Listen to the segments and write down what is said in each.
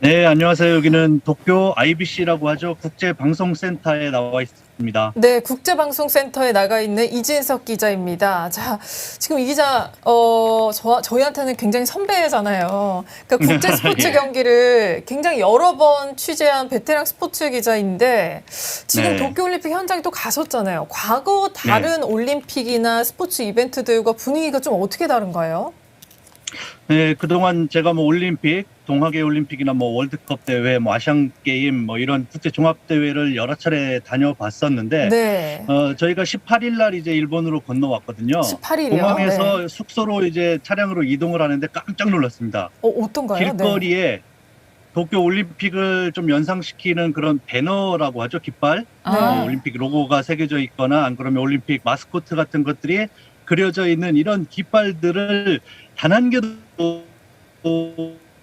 네, 안녕하세요. 여기는 도쿄 IBC라고 하죠. 국제방송센터에 나와 있습니다. 네, 국제방송센터에 나가 있는 이진석 기자입니다. 자, 지금 이 기자, 저희한테는 굉장히 선배잖아요. 그러니까 국제 스포츠 예. 경기를 굉장히 여러 번 취재한 베테랑 스포츠 기자인데 지금 네. 도쿄올림픽 현장에 또 가셨잖아요. 과거 다른 올림픽이나 스포츠 이벤트들과 분위기가 좀 어떻게 다른가요? 네, 그동안 제가 뭐 올림픽, 동학의 올림픽이나 뭐 월드컵 대회, 뭐 아시안 게임, 뭐 이런 국제 종합 대회를 여러 차례 다녀봤었는데, 네. 저희가 18일 날 이제 일본으로 건너왔거든요. 18일이요? 공항에서 네. 숙소로 이제 차량으로 이동을 하는데 깜짝 놀랐습니다. 어떤가요? 네. 길거리에 도쿄 올림픽을 좀 연상시키는 그런 배너라고 하죠, 깃발. 아. 올림픽 로고가 새겨져 있거나 안 그러면 올림픽 마스코트 같은 것들이 그려져 있는 이런 깃발들을 단 한 개도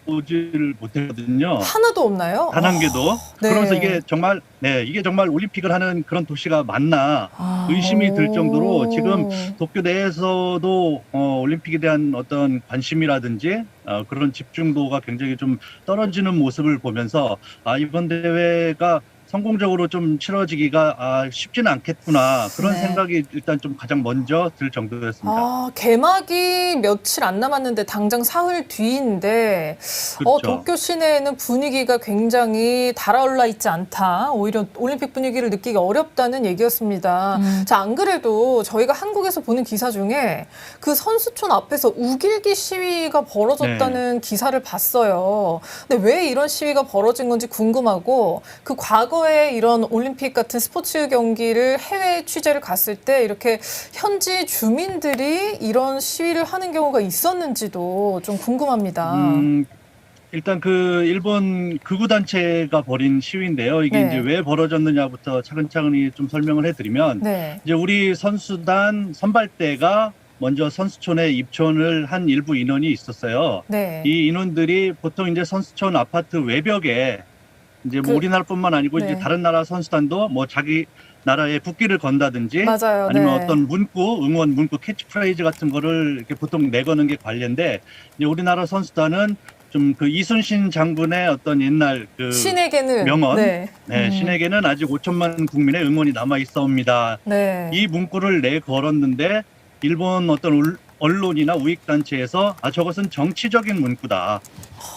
보지를 못했거든요. 하나도 없나요? 단 한 개도. 네. 그러면서 이게 정말 올림픽을 하는 그런 도시가 맞나 의심이 들 정도로 지금 도쿄 내에서도 올림픽에 대한 어떤 관심이라든지 그런 집중도가 굉장히 좀 떨어지는 모습을 보면서 이번 대회가 성공적으로 좀 치러지기가 쉽지는 않겠구나 그런 네. 생각이 일단 좀 가장 먼저 들 정도였습니다. 개막이 며칠 안 남았는데 당장 사흘 뒤인데 그렇죠. 도쿄 시내에는 분위기가 굉장히 달아올라 있지 않다. 오히려 올림픽 분위기를 느끼기 어렵다는 얘기였습니다. 자, 안 그래도 저희가 한국에서 보는 기사 중에 그 선수촌 앞에서 우길기 시위가 벌어졌다는 기사를 봤어요. 근데 왜 이런 시위가 벌어진 건지 궁금하고 그 과거에 이런 올림픽 같은 스포츠 경기를 해외 취재를 갔을 때 이렇게 현지 주민들이 이런 시위를 하는 경우가 있었는지도 좀 궁금합니다. 일단 그 일본 극우 단체가 벌인 시위인데요. 이게 네. 이제 왜 벌어졌느냐부터 차근차근히 좀 설명을 해드리면 네. 이제 우리 선수단 선발대가 먼저 선수촌에 입촌을 한 일부 인원이 있었어요. 네. 이 인원들이 보통 이제 선수촌 아파트 외벽에 이제 뭐 우리나라뿐만 아니고 네. 이제 다른 나라 선수단도 뭐 자기 나라에 국기를 건다든지 맞아요. 아니면 네. 어떤 문구, 응원 문구, 캐치프레이즈 같은 거를 이렇게 보통 내거는 게 관례인데 이제 우리나라 선수단은 좀 그 이순신 장군의 어떤 옛날 그 신에게는 명언, 네. 신에게는 아직 5천만 국민의 응원이 남아 있어옵니다. 네. 이 문구를 내걸었는데 일본 어떤 언론이나 우익단체에서 저것은 정치적인 문구다.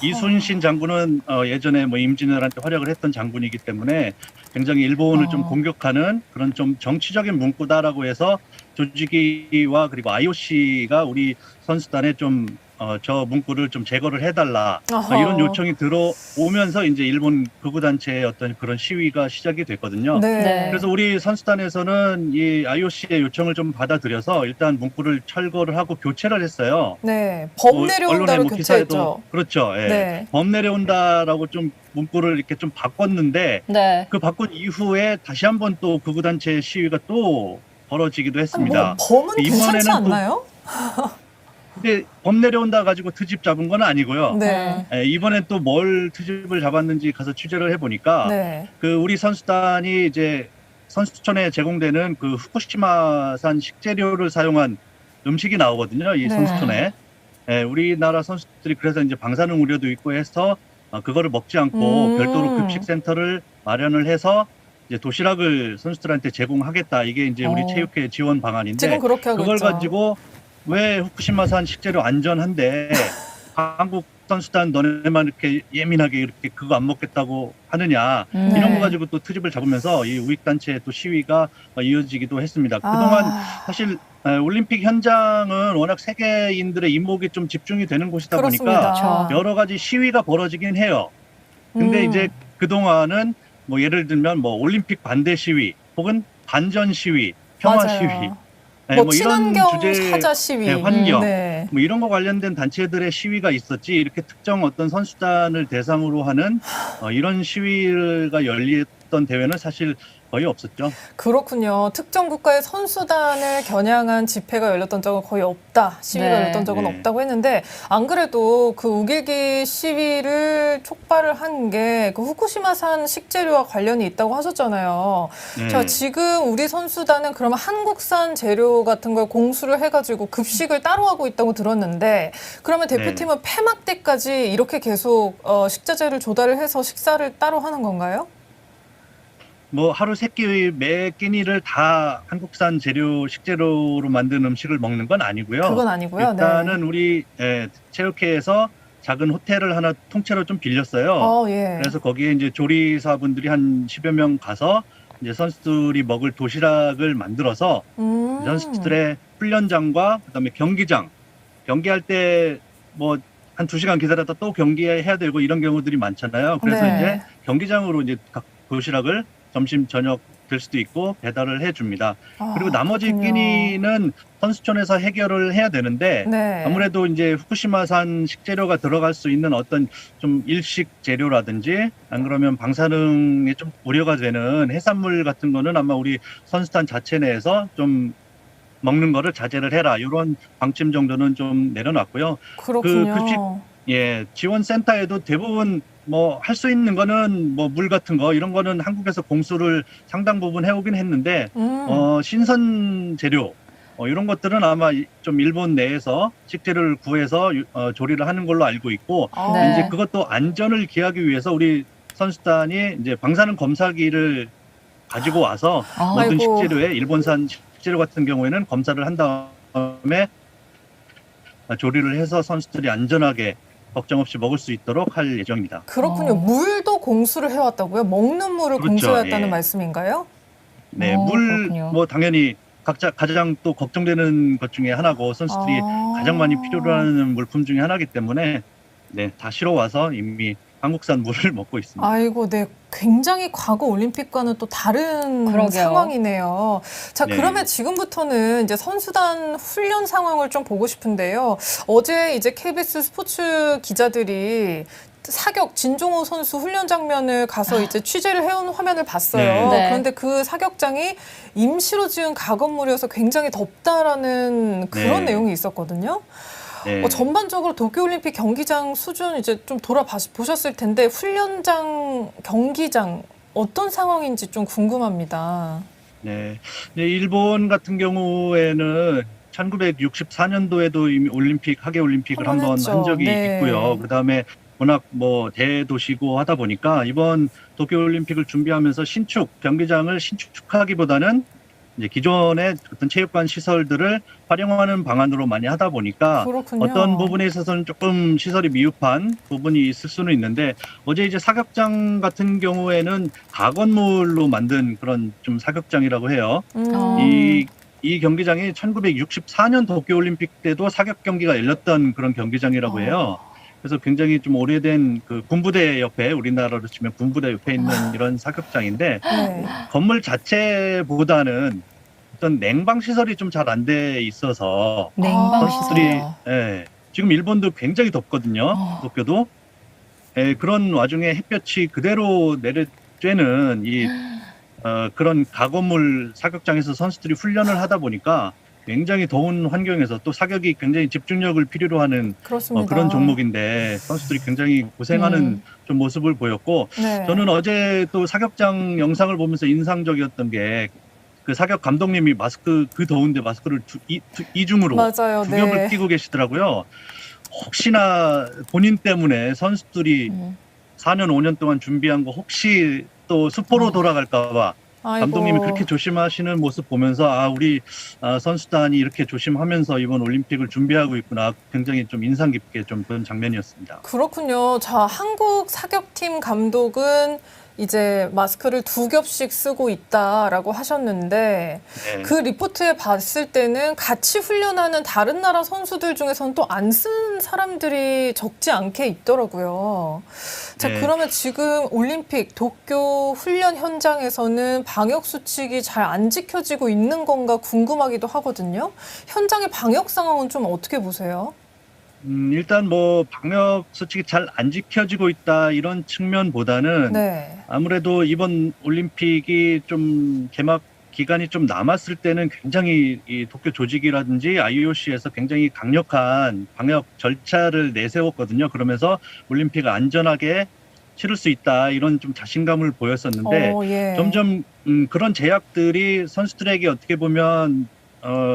이순신 장군은 예전에 뭐 임진왜란때 활약을 했던 장군이기 때문에 굉장히 일본을 좀 공격하는 그런 좀 정치적인 문구다라고 해서 조직위와 그리고 IOC가 우리 선수단에 좀 저 문구를 좀 제거를 해달라 이런 요청이 들어오면서 이제 일본 극우단체의 어떤 그런 시위가 시작이 됐거든요. 네. 그래서 우리 선수단에서는 이 IOC의 요청을 좀 받아들여서 일단 문구를 철거를 하고 교체를 했어요. 네. 범 내려온다로 교체했죠. 그렇죠. 예. 네. 범 내려온다라고 좀 문구를 이렇게 좀 바꿨는데 네. 그 바꾼 이후에 다시 한번 또 극우단체 시위가 또 벌어지기도 했습니다. 범은 괜찮지 않나요? 근데 범 내려온다 가지고 트집 잡은 건 아니고요. 네. 이번엔 또 뭘 트집을 잡았는지 가서 취재를 해보니까 네. 그 우리 선수단이 이제 선수촌에 제공되는 그 후쿠시마산 식재료를 사용한 음식이 나오거든요. 이 네. 선수촌에. 우리나라 선수들이 그래서 이제 방사능 우려도 있고 해서 그거를 먹지 않고 별도로 급식센터를 마련을 해서 이제 도시락을 선수들한테 제공하겠다. 이게 이제 우리 체육회 지원 방안인데 지금 그렇게 하고 그걸 있죠. 가지고 왜 후쿠시마산 식재료 안전한데 한국 선수단 너네만 이렇게 예민하게 이렇게 그거 안 먹겠다고 하느냐 이런 거 가지고 또 트집을 잡으면서 이 우익단체의 또 시위가 이어지기도 했습니다. 그동안 사실 올림픽 현장은 워낙 세계인들의 이목이 좀 집중이 되는 곳이다 보니까 그렇습니다. 여러 가지 시위가 벌어지긴 해요. 근데 이제 그동안은 뭐 예를 들면 뭐 올림픽 반대 시위 혹은 반전 시위, 평화 맞아요. 시위 뭐 뭐 이런 친환경 주제, 사자 시위, 환경, 네. 뭐 이런 거 관련된 단체들의 시위가 있었지 이렇게 특정 어떤 선수단을 대상으로 하는 이런 시위가 열렸던 있었던 대회는 사실 거의 없었죠. 그렇군요. 특정 국가의 선수단을 겨냥한 집회가 열렸던 적은 거의 없다. 시위가 네. 열렸던 적은 네. 없다고 했는데 안 그래도 그 우길기 시위를 촉발을 한 게 그 후쿠시마산 식재료와 관련이 있다고 하셨잖아요. 네. 자, 지금 우리 선수단은 그러면 한국산 재료 같은 걸 공수를 해가지고 급식을 따로 하고 있다고 들었는데 그러면 대표팀은 폐막 때까지 이렇게 계속 식자재를 조달을 해서 식사를 따로 하는 건가요? 뭐 하루 세 끼, 매 끼니를 다 한국산 재료, 식재료로 만든 음식을 먹는 건 아니고요. 그건 아니고요. 일단은 네. 우리 체육회에서 작은 호텔을 하나 통째로 좀 빌렸어요. 예. 그래서 거기에 이제 조리사분들이 한 10여 명 가서 이제 선수들이 먹을 도시락을 만들어서 선수들의 훈련장과 그다음에 경기장, 경기할 때 뭐 한 2시간 기다렸다 또 경기해야 되고 이런 경우들이 많잖아요. 그래서 네. 이제 경기장으로 이제 각 도시락을 점심 저녁 될 수도 있고 배달을 해줍니다. 그리고 나머지 그렇군요. 끼니는 선수촌에서 해결을 해야 되는데 네. 아무래도 이제 후쿠시마산 식재료가 들어갈 수 있는 어떤 좀 일식 재료라든지 안 그러면 방사능에 좀 우려가 되는 해산물 같은 거는 아마 우리 선수단 자체 내에서 좀 먹는 거를 자제를 해라 이런 방침 정도는 좀 내려놨고요. 그렇군요. 지원센터에도 대부분 뭐 할 수 있는 거는 뭐 물 같은 거 이런 거는 한국에서 공수를 상당 부분 해오긴 했는데 신선 재료 이런 것들은 아마 좀 일본 내에서 식재료를 구해서 조리를 하는 걸로 알고 있고 네. 이제 그것도 안전을 기하기 위해서 우리 선수단이 이제 방사능 검사기를 가지고 와서 모든 아이고. 식재료에 일본산 식재료 같은 경우에는 검사를 한 다음에 조리를 해서 선수들이 안전하게 걱정 없이 먹을 수 있도록 할 예정입니다. 그렇군요. 물도 공수를 해왔다고요? 먹는 물을 그렇죠. 공수해왔다는 예. 말씀인가요? 네, 그렇군요. 물 뭐 당연히 각자 가장 또 걱정되는 것 중에 하나고 선수들이 가장 많이 필요로 하는 물품 중에 하나이기 때문에 네, 다 실어 와서 이미 한국산 물을 먹고 있습니다. 아이고, 네. 굉장히 과거 올림픽과는 또 다른 그러게요. 상황이네요. 자, 네. 그러면 지금부터는 이제 선수단 훈련 상황을 좀 보고 싶은데요. 어제 이제 KBS 스포츠 기자들이 사격 진종호 선수 훈련 장면을 가서 이제 취재를 해온 화면을 봤어요. 네. 네. 그런데 그 사격장이 임시로 지은 가건물이어서 굉장히 덥다라는 그런 네. 내용이 있었거든요. 네. 전반적으로 도쿄올림픽 경기장 수준 이제 좀 돌아보셨을 텐데 훈련장, 경기장 어떤 상황인지 좀 궁금합니다. 네. 이제 일본 같은 경우에는 1964년도에도 이미 하계 올림픽을 한번 한번 했죠. 한 적이 네. 있고요. 그다음에 워낙 뭐 대도시고 하다 보니까 이번 도쿄올림픽을 준비하면서 경기장을 신축하기보다는 이제 기존의 어떤 체육관 시설들을 활용하는 방안으로 많이 하다 보니까 그렇군요. 어떤 부분에 있어서는 조금 시설이 미흡한 부분이 있을 수는 있는데 어제 이제 사격장 같은 경우에는 가건물로 만든 그런 좀 사격장이라고 해요. 이 경기장이 1964년 도쿄올림픽 때도 사격 경기가 열렸던 그런 경기장이라고 해요. 그래서 굉장히 좀 오래된 그 군부대 옆에 우리나라로 치면 군부대 옆에 있는 이런 사격장인데 네. 건물 자체보다는 어떤 냉방 시설이 좀 잘 안 돼 있어서 냉방 선수들이 시설이요. 지금 일본도 굉장히 덥거든요. 도쿄도 그런 와중에 햇볕이 그대로 내려쬐는 이 그런 가건물 사격장에서 선수들이 훈련을 하다 보니까 굉장히 더운 환경에서 또 사격이 굉장히 집중력을 필요로 하는 그렇습니다. 그런 종목인데 선수들이 굉장히 고생하는 좀 모습을 보였고 네. 저는 어제 또 사격장 영상을 보면서 인상적이었던 게 그 사격 감독님이 그 더운데 마스크를 이중으로 맞아요. 두 겹을 네. 끼고 계시더라고요. 혹시나 본인 때문에 선수들이 4년, 5년 동안 준비한 거 혹시 또 수포로 돌아갈까 봐 아이고. 감독님이 그렇게 조심하시는 모습 보면서 우리 선수단이 이렇게 조심하면서 이번 올림픽을 준비하고 있구나 굉장히 좀 인상 깊게 좀 그런 장면이었습니다. 그렇군요. 자, 한국 사격팀 감독은 이제 마스크를 2겹씩 쓰고 있다라고 하셨는데 네. 그 리포트에 봤을 때는 같이 훈련하는 다른 나라 선수들 중에서는 또 안 쓴 사람들이 적지 않게 있더라고요. 자, 네. 그러면 지금 올림픽 도쿄 훈련 현장에서는 방역 수칙이 잘 안 지켜지고 있는 건가 궁금하기도 하거든요. 현장의 방역 상황은 좀 어떻게 보세요? 일단 뭐 방역 수칙이 잘 안 지켜지고 있다 이런 측면보다는 네. 아무래도 이번 올림픽이 좀 개막 기간이 좀 남았을 때는 굉장히 이 도쿄 조직이라든지 IOC에서 굉장히 강력한 방역 절차를 내세웠거든요. 그러면서 올림픽을 안전하게 치를 수 있다 이런 좀 자신감을 보였었는데 예. 점점 그런 제약들이 선수들에게 어떻게 보면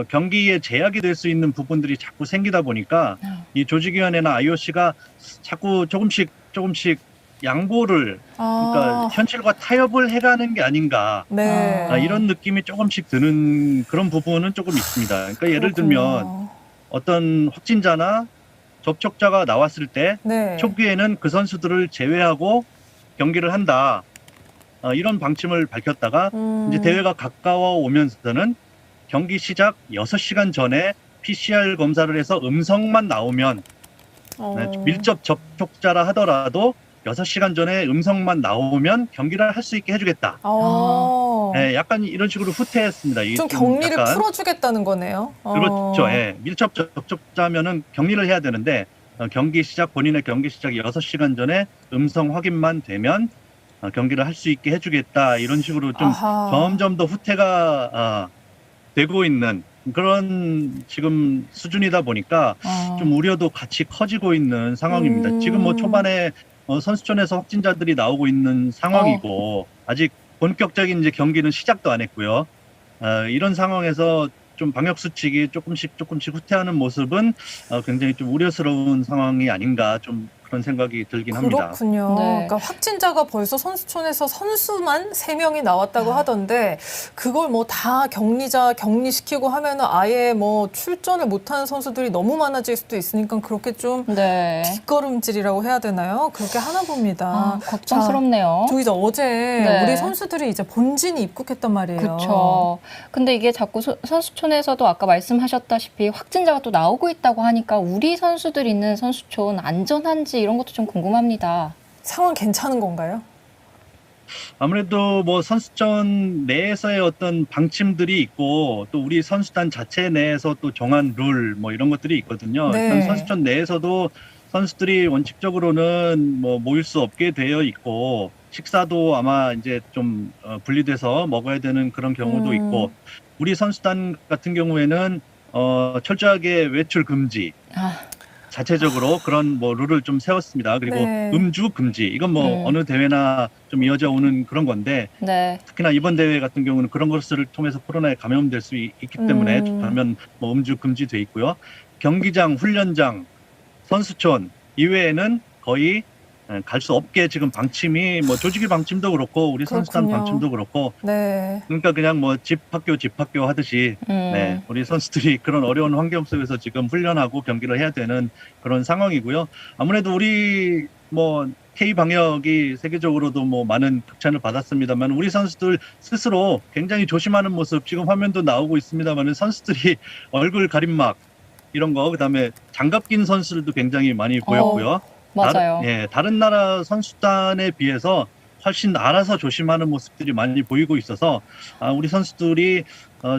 경기에 제약이 될 수 있는 부분들이 자꾸 생기다 보니까 이 조직위원회나 IOC가 자꾸 조금씩 양보를 그러니까 현실과 타협을 해가는 게 아닌가 네. 이런 느낌이 조금씩 드는 그런 부분은 조금 있습니다. 그러니까 예를 들면 어떤 확진자나 접촉자가 나왔을 때 네. 초기에는 그 선수들을 제외하고 경기를 한다. 이런 방침을 밝혔다가 이제 대회가 가까워 오면서는 경기 시작 6시간 전에 PCR 검사를 해서 음성만 나오면 밀접 접촉자라 하더라도 6시간 전에 음성만 나오면 경기를 할 수 있게 해주겠다. 네, 약간 이런 식으로 후퇴했습니다. 좀 격리를 약간, 풀어주겠다는 거네요. 그렇죠. 예. 밀접 접촉자면은 격리를 해야 되는데 경기 시작 본인의 경기 시작 6시간 전에 음성 확인만 되면 경기를 할 수 있게 해주겠다. 이런 식으로 좀 점점 더 후퇴가 되고 있는 그런 지금 수준이다 보니까 좀 우려도 같이 커지고 있는 상황입니다. 지금 뭐 초반에 선수촌에서 확진자들이 나오고 있는 상황이고 아직 본격적인 이제 경기는 시작도 안 했고요. 이런 상황에서 좀 방역 수칙이 조금씩 후퇴하는 모습은 굉장히 좀 우려스러운 상황이 아닌가 좀 그런 생각이 들긴 합니다. 그렇군요. 네. 그러니까 확진자가 벌써 선수촌에서 선수만 3명이 나왔다고 하던데 그걸 뭐 다 격리시키고 하면은 아예 뭐 출전을 못하는 선수들이 너무 많아질 수도 있으니까 그렇게 좀 네. 뒷걸음질이라고 해야 되나요? 그렇게 하나 봅니다. 걱정스럽네요. 저 이제 어제 네. 우리 선수들이 이제 본진이 입국했단 말이에요. 그렇죠. 근데 이게 자꾸 선수촌에서도 아까 말씀하셨다시피 확진자가 또 나오고 있다고 하니까 우리 선수들 있는 선수촌 안전한지 이런 것도 좀 궁금합니다. 상황 괜찮은 건가요? 아무래도 뭐 선수촌 내에서의 어떤 방침들이 있고 또 우리 선수단 자체 내에서 또 정한 룰 뭐 이런 것들이 있거든요. 네. 일단 선수촌 내에서도 선수들이 원칙적으로는 뭐 모일 수 없게 되어 있고 식사도 아마 이제 좀 분리돼서 먹어야 되는 그런 경우도 있고 우리 선수단 같은 경우에는 철저하게 외출 금지. 자체적으로 그런 뭐 룰을 좀 세웠습니다. 그리고 네. 음주 금지. 이건 뭐 어느 대회나 좀 이어져 오는 그런 건데 네. 특히나 이번 대회 같은 경우는 그런 것을 통해서 코로나에 감염될 수 있기 때문에 하면 뭐 음주 금지돼 있고요. 경기장, 훈련장, 선수촌 이외에는 거의 갈 수 없게 지금 방침이 뭐 조직의 방침도 그렇고 우리 선수단 그렇군요. 방침도 그렇고 네. 그러니까 그냥 뭐 집 학교 하듯이 네, 우리 선수들이 그런 어려운 환경 속에서 지금 훈련하고 경기를 해야 되는 그런 상황이고요. 아무래도 우리 뭐 K 방역이 세계적으로도 뭐 많은 극찬을 받았습니다만 우리 선수들 스스로 굉장히 조심하는 모습 지금 화면도 나오고 있습니다만 선수들이 얼굴 가림막 이런 거 그다음에 장갑 낀 선수들도 굉장히 많이 보였고요. 맞아요. 다른 나라 선수단에 비해서 훨씬 알아서 조심하는 모습들이 많이 보이고 있어서 우리 선수들이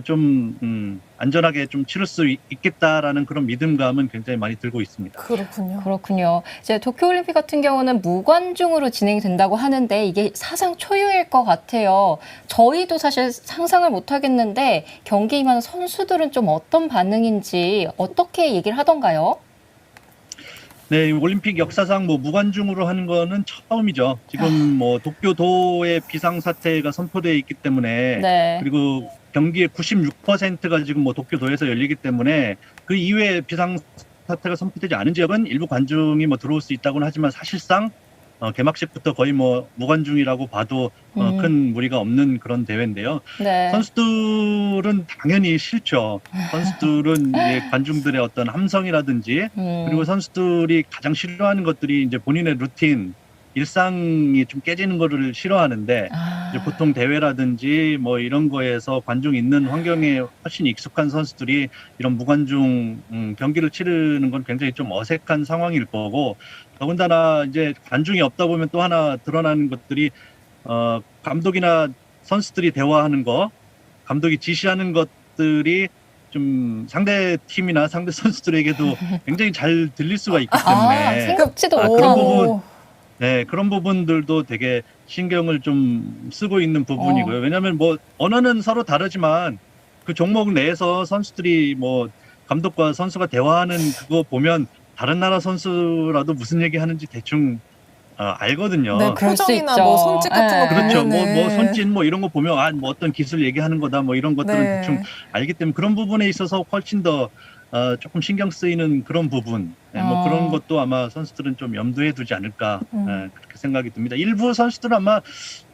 좀 안전하게 좀 치를 수 있겠다라는 그런 믿음감은 굉장히 많이 들고 있습니다. 그렇군요. 이제 도쿄올림픽 같은 경우는 무관중으로 진행이 된다고 하는데 이게 사상 초유일 것 같아요. 저희도 사실 상상을 못 하겠는데 경기에 임하는 선수들은 좀 어떤 반응인지 어떻게 얘기를 하던가요? 네, 올림픽 역사상 뭐 무관중으로 하는 거는 처음이죠. 지금 뭐 도쿄도의 비상사태가 선포되어 있기 때문에 네. 그리고 경기의 96%가 지금 뭐 도쿄도에서 열리기 때문에 그 이외에 비상사태가 선포되지 않은 지역은 일부 관중이 뭐 들어올 수 있다고는 하지만 사실상 개막식부터 거의 뭐 무관중이라고 봐도 큰 무리가 없는 그런 대회인데요. 네. 선수들은 당연히 싫죠. 선수들은 이제 관중들의 어떤 함성이라든지 그리고 선수들이 가장 싫어하는 것들이 이제 본인의 루틴, 일상이 좀 깨지는 거를 싫어하는데 이제 보통 대회라든지 뭐 이런 거에서 관중 있는 환경에 훨씬 익숙한 선수들이 이런 무관중 경기를 치르는 건 굉장히 좀 어색한 상황일 거고 더군다나 이제 관중이 없다 보면 또 하나 드러나는 것들이 감독이나 선수들이 대화하는 거, 감독이 지시하는 것들이 좀 상대 팀이나 상대 선수들에게도 굉장히 잘 들릴 수가 있기 아, 때문에 생각지도 그런 못한. 부분, 네, 그런 부분들도 되게 신경을 좀 쓰고 있는 부분이고요. 왜냐하면 뭐 언어는 서로 다르지만 그 종목 내에서 선수들이 뭐 감독과 선수가 대화하는 그거 보면 다른 나라 선수라도 무슨 얘기 하는지 대충 알거든요. 네, 그럴 수 표정이나 있죠. 뭐 손짓 같은 거 네. 그렇죠. 보면은 뭐 손짓 뭐 이런 거 보면 뭐 어떤 기술 얘기하는 거다 뭐 이런 것들은 네. 대충 알기 때문에 그런 부분에 있어서 훨씬 더 조금 신경 쓰이는 그런 부분, 뭐 그런 것도 아마 선수들은 좀 염두에 두지 않을까 그렇게 생각이 듭니다. 일부 선수들은 아마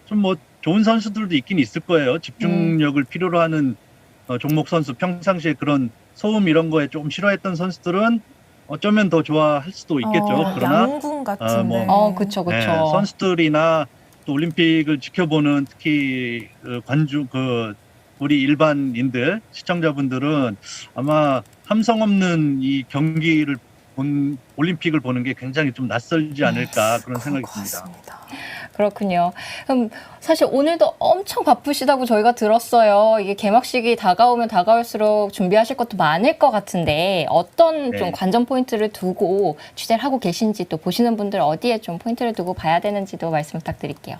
좀 뭐 좋은 선수들도 있긴 있을 거예요. 집중력을 필요로 하는 종목 선수, 평상시에 그런 소음 이런 거에 조금 싫어했던 선수들은 어쩌면 더 좋아할 수도 있겠죠. 그러나 양궁 같은데. 그쵸, 그쵸. 네, 선수들이나 또 올림픽을 지켜보는 특히 우리 일반인들 시청자분들은 아마 함성 없는 이 경기를 올림픽을 보는 게 굉장히 좀 낯설지 않을까 그런 생각이 듭니다. 같습니다. 그렇군요. 그럼 사실 오늘도 엄청 바쁘시다고 저희가 들었어요. 이게 개막식이 다가오면 다가올수록 준비하실 것도 많을 것 같은데 어떤 네. 좀 관전 포인트를 두고 취재를 하고 계신지 또 보시는 분들 어디에 좀 포인트를 두고 봐야 되는지도 말씀 부탁드릴게요.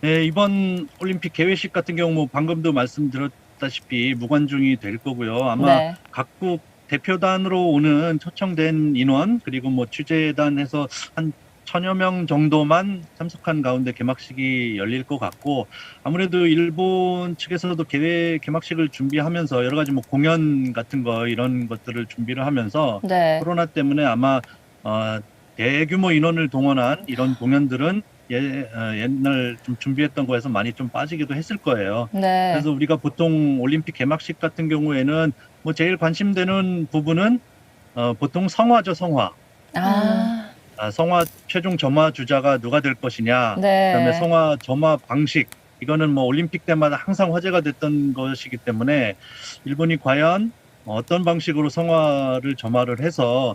네, 이번 올림픽 개회식 같은 경우 뭐 방금도 말씀드렸다시피 무관중이 될 거고요. 아마 네. 각국 대표단으로 오는 초청된 인원 그리고 뭐 취재단에서 한 1000여 명 정도만 참석한 가운데 개막식이 열릴 것 같고 아무래도 일본 측에서도 개막식을 준비하면서 여러 가지 뭐 공연 같은 거 이런 것들을 준비를 하면서 네. 코로나 때문에 아마 대규모 인원을 동원한 이런 공연들은 옛날 좀 준비했던 거에서 많이 좀 빠지기도 했을 거예요. 네. 그래서 우리가 보통 올림픽 개막식 같은 경우에는 뭐 제일 관심되는 부분은 보통 성화죠, 성화. 성화 최종 점화 주자가 누가 될 것이냐. 네. 그다음에 성화 점화 방식. 이거는 뭐 올림픽 때마다 항상 화제가 됐던 것이기 때문에 일본이 과연 어떤 방식으로 성화를 점화를 해서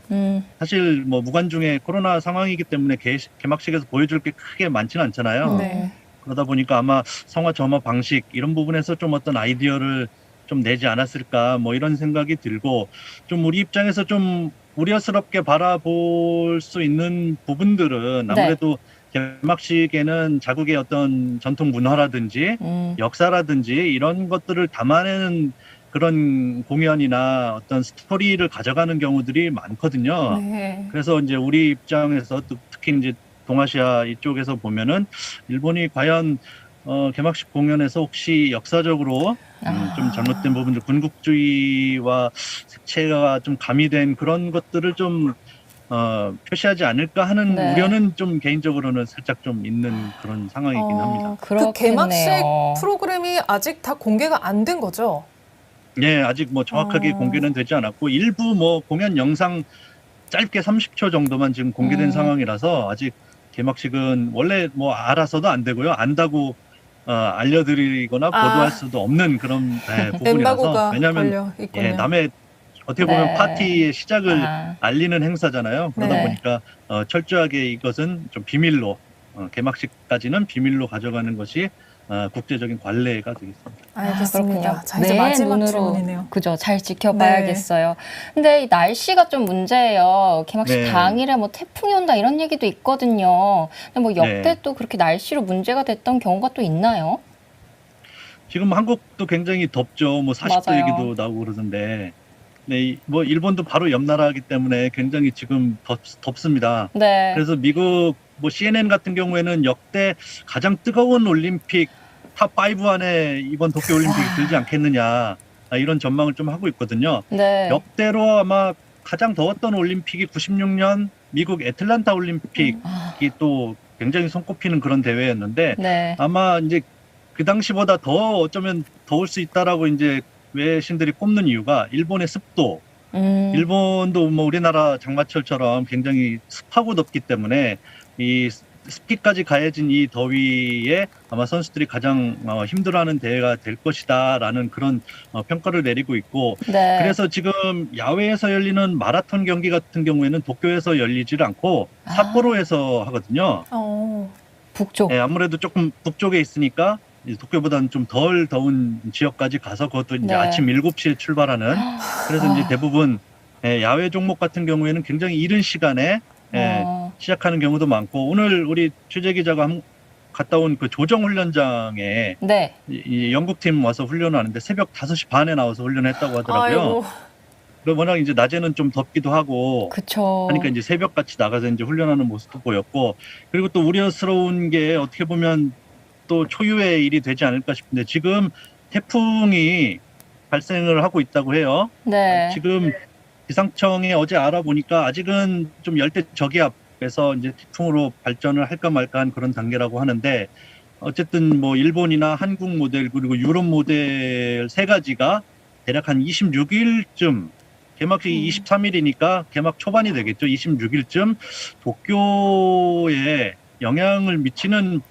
사실 뭐 무관중의 코로나 상황이기 때문에 개막식에서 보여줄 게 크게 많지는 않잖아요. 네. 그러다 보니까 아마 성화 점화 방식 이런 부분에서 좀 어떤 아이디어를 좀 내지 않았을까 뭐 이런 생각이 들고 좀 우리 입장에서 좀 우려스럽게 바라볼 수 있는 부분들은 아무래도 개막식에는 자국의 어떤 전통 문화라든지 역사라든지 이런 것들을 담아내는 그런 공연이나 어떤 스토리를 가져가는 경우들이 많거든요. 네. 그래서 이제 우리 입장에서 특히 이제 동아시아 이쪽에서 보면은 일본이 과연 개막식 공연에서 혹시 역사적으로 좀 잘못된 부분들 군국주의와 색채가 좀 가미된 그런 것들을 좀 표시하지 않을까 하는 네. 우려는 좀 개인적으로는 살짝 좀 있는 그런 상황이긴 합니다. 그 개막식 프로그램이 아직 다 공개가 안 된 거죠? 네, 아직 뭐 정확하게 공개는 되지 않았고 일부 뭐 공연 영상 짧게 30초 정도만 지금 공개된 상황이라서 아직 개막식은 원래 뭐 알아서도 안 되고요. 안다고 알려드리거나 보도할 수도 없는 그런 부분이라서 왜냐하면 남의 어떻게 보면 파티의 시작을 알리는 행사잖아요. 그러다 보니까 철저하게 이것은 좀 비밀로 개막식까지는 비밀로 가져가는 것이 국제적인 관례가 되겠습니다. 알겠습니다. 자, 이제 마지막 질문이네요. 그죠. 잘 지켜봐야겠어요. 근데 이 날씨가 좀 문제예요. 개막식 당일에 뭐 태풍이 온다 이런 얘기도 있거든요. 근데 뭐 역대 또 그렇게 날씨로 문제가 됐던 경우가 또 있나요? 지금 한국도 굉장히 덥죠. 뭐 40도 맞아요. 얘기도 나오고 그러던데. 네, 뭐 일본도 바로 옆 나라이기 때문에 굉장히 지금 덥습니다. 네. 그래서 미국 뭐 CNN 같은 경우에는 역대 가장 뜨거운 올림픽 탑5 안에 이번 도쿄 올림픽이 들지 않겠느냐 이런 전망을 좀 하고 있거든요. 네. 역대로 아마 가장 더웠던 올림픽이 96년 미국 애틀란타 올림픽이 또 굉장히 손꼽히는 그런 대회였는데 아마 이제 그 당시보다 더 어쩌면 더울 수 있다라고 이제 외신들이 꼽는 이유가 일본의 습도. 일본도 뭐 우리나라 장마철처럼 굉장히 습하고 덥기 때문에 이 습기까지 가해진 이 더위에 아마 선수들이 가장 힘들어하는 대회가 될 것이다라는 그런 평가를 내리고 있고 그래서 지금 야외에서 열리는 마라톤 경기 같은 경우에는 도쿄에서 열리질 않고 삿포로에서 하거든요. 북쪽. 네, 아무래도 조금 북쪽에 있으니까 도쿄보다는 좀 덜 더운 지역까지 가서 그것도 이제 네. 아침 7시에 출발하는 그래서 이제 대부분 야외 종목 같은 경우에는 굉장히 이른 시간에 시작하는 경우도 많고 오늘 우리 취재 기자가 갔다 온 그 조정 훈련장에 네. 이 영국팀 와서 훈련을 하는데 새벽 5시 반에 나와서 훈련했다고 하더라고요. 아이고. 그리고 워낙 이제 낮에는 좀 덥기도 하고 그쵸. 하니까 이제 새벽같이 나가서 이제 훈련하는 모습도 보였고 그리고 또 우려스러운 게 어떻게 보면 또 초유의 일이 되지 않을까 싶은데 지금 태풍이 발생을 하고 있다고 해요. 네. 지금 기상청에 어제 알아보니까 아직은 좀 열대 저기압에서 이제 태풍으로 발전을 할까 말까 한 그런 단계라고 하는데 어쨌든 뭐 일본이나 한국 모델 그리고 유럽 모델 세 가지가 대략 한 26일쯤 개막식이 23일이니까 개막 초반이 되겠죠. 26일쯤 도쿄에 영향을 미치는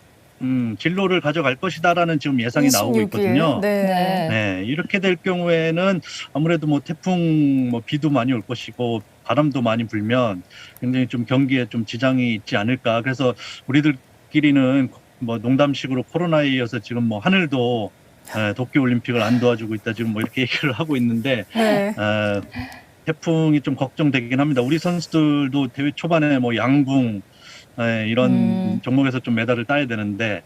진로를 가져갈 것이다라는 지금 예상이 나오고 26일. 있거든요. 네. 네, 이렇게 될 경우에는 아무래도 뭐 태풍 뭐 비도 많이 올 것이고 바람도 많이 불면 굉장히 좀 경기에 좀 지장이 있지 않을까. 그래서 우리들끼리는 뭐 농담식으로 코로나에 이어서 지금 뭐 하늘도 도쿄 올림픽을 안 도와주고 있다 지금 뭐 이렇게 얘기를 하고 있는데 네. 태풍이 좀 걱정되긴 합니다. 우리 선수들도 대회 초반에 뭐 양궁 이런 종목에서 좀 메달을 따야 되는데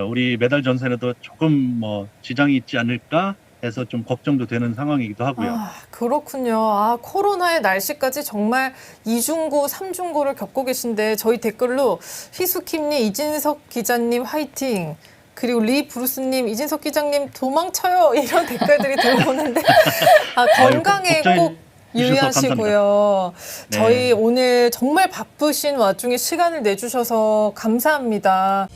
우리 메달 전선에도 조금 뭐 지장이 있지 않을까 해서 좀 걱정도 되는 상황이기도 하고요. 아, 그렇군요. 아, 코로나의 날씨까지 정말 이중고, 삼중고를 겪고 계신데 저희 댓글로 희수킴님, 이진석 기자님 화이팅! 그리고 리 브루스님, 이진석 기자님 도망쳐요! 이런 댓글들이 들어오는데 건강에 아유, 꼭 유의하시고요. 네. 저희 오늘 정말 바쁘신 와중에 시간을 내주셔서 감사합니다.